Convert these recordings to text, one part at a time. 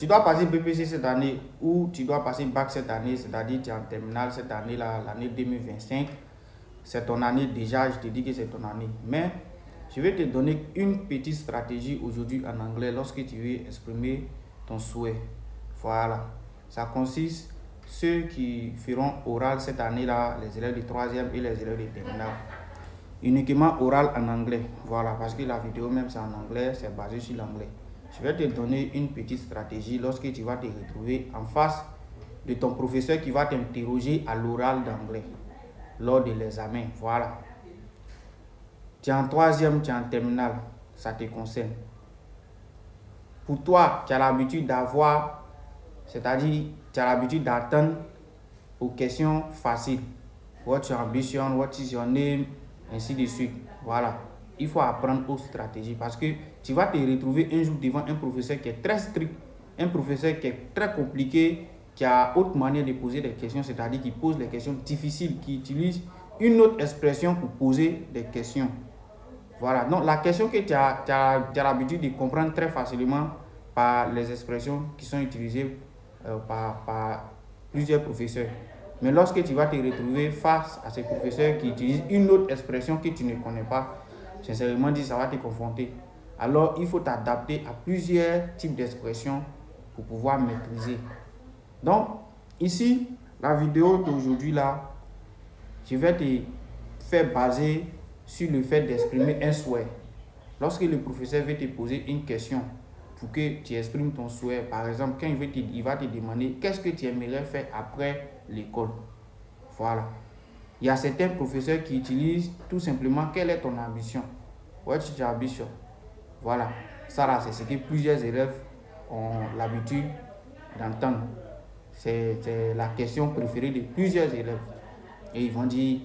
Tu dois passer BPC cette année ou tu dois passer bac cette année, c'est-à-dire tu es en terminale cette année-là, l'année 2025. C'est ton année déjà, je te dis que c'est ton année. Mais je vais te donner une petite stratégie aujourd'hui en anglais lorsque tu veux exprimer ton souhait. Voilà. Ça consiste, ceux qui feront oral cette année-là, les élèves de 3e et les élèves de terminale, uniquement oral en anglais. Voilà, parce que la vidéo même c'est en anglais, c'est basé sur l'anglais. Je vais te donner une petite stratégie lorsque tu vas te retrouver en face de ton professeur qui va t'interroger à l'oral d'anglais lors de l'examen. Voilà. Tu es en 3e, tu es en terminale, ça te concerne. Pour toi, tu as l'habitude d'avoir, c'est-à-dire tu as l'habitude d'attendre aux questions faciles. What's your ambition? What is your name? Ainsi de suite. Voilà. Il faut apprendre aux stratégies parce que tu vas te retrouver un jour devant un professeur qui est très strict, un professeur qui est très compliqué, qui a autre manière de poser des questions, c'est-à-dire qui pose des questions difficiles, qui utilise une autre expression pour poser des questions. Voilà. Donc la question que tu as l'habitude de comprendre très facilement par les expressions qui sont utilisées par plusieurs professeurs. Mais lorsque tu vas te retrouver face à ces professeurs qui utilisent une autre expression que tu ne connais pas, sincèrement dit, ça va te confronter. Alors, il faut t'adapter à plusieurs types d'expressions pour pouvoir maîtriser. Donc, ici, la vidéo d'aujourd'hui, là, je vais te faire baser sur le fait d'exprimer un souhait. Lorsque le professeur veut te poser une question pour que tu exprimes ton souhait, par exemple, quand il va te demander qu'est-ce que tu aimerais faire après l'école. Voilà. Il y a certains professeurs qui utilisent tout simplement quelle est ton ambition. What's your ambition? Voilà. Ça là, c'est ce que plusieurs élèves ont l'habitude d'entendre. C'est la question préférée de plusieurs élèves. Et ils vont dire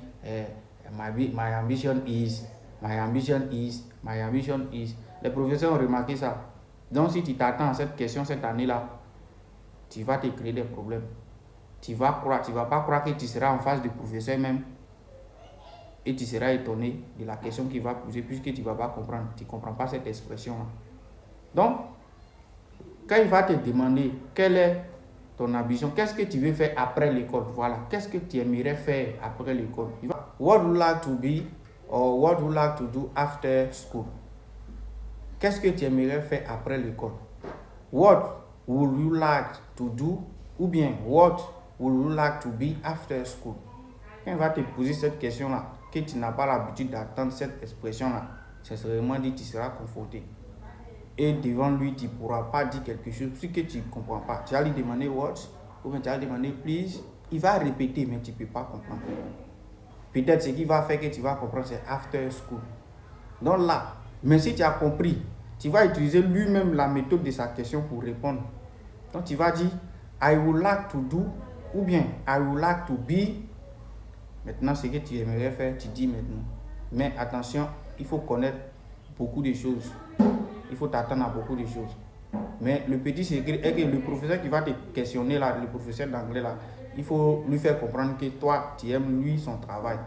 my ambition is, my ambition is, my ambition is. Les professeurs ont remarqué ça. Donc si tu t'attends à cette question cette année-là, tu vas te créer des problèmes. Tu vas pas croire que tu seras en face du professeur même et tu seras étonné de la question qu'il va poser puisque tu ne vas pas comprendre. Tu ne comprends pas cette expression-là. Donc, quand il va te demander quelle est ton ambition, qu'est-ce que tu veux faire après l'école, voilà, qu'est-ce que tu aimerais faire après l'école, what would you like to be or what would you like to do after school? Qu'est-ce que tu aimerais faire après l'école? What would you like to do ou bien what would you like to be after school? Quand il va te poser cette question-là, que tu n'as pas l'habitude d'attendre cette expression-là, c'est vraiment dit que tu seras confronté. Et devant lui, tu ne pourras pas dire quelque chose que tu ne comprends pas. Tu vas lui demander what, ou bien tu vas lui demander please. Il va répéter, mais tu ne peux pas comprendre. Peut-être ce qui va faire que tu vas comprendre, c'est after school. Donc là, mais si tu as compris, tu vas utiliser lui-même la méthode de sa question pour répondre. Donc tu vas dire I would like to do, ou bien I would like to be. Maintenant, ce que tu aimerais faire, tu dis maintenant. Mais attention, il faut connaître beaucoup de choses. Il faut t'attendre à beaucoup de choses. Mais le petit secret est que le professeur qui va te questionner là, le professeur d'anglais là, il faut lui faire comprendre que toi, tu aimes lui son travail.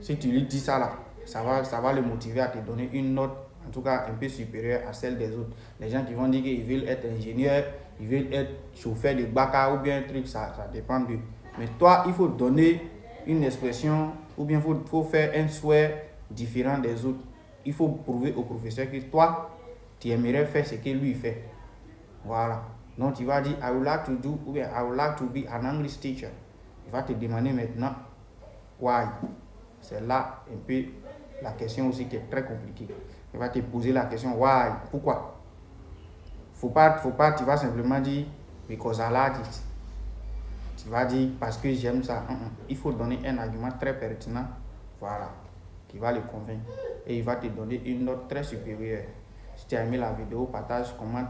Si tu lui dis ça là, ça va le motiver à te donner une note, en tout cas un peu supérieure à celle des autres. Les gens qui vont dire qu'ils veulent être ingénieurs, ils veulent être chauffeur de Baka ou bien un truc, ça dépend d'eux. Mais toi, il faut donner une expression ou bien il faut faire un souhait différent des autres. Il faut prouver au professeur que toi, tu aimerais faire ce que lui fait. Voilà. Donc tu vas dire I would like to do ou bien I would like to be an English teacher. Il va te demander maintenant why. C'est là un peu la question aussi qui est très compliquée. Il va te poser la question why, pourquoi. Faut pas, tu vas simplement dire because I like it. Tu vas dire parce que j'aime ça. Il faut donner un argument très pertinent, voilà, qui va le convaincre. Et il va te donner une note très supérieure. Si tu as aimé la vidéo, partage, commente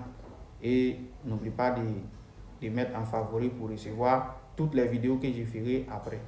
et n'oublie pas de mettre en favori pour recevoir toutes les vidéos que je ferai après.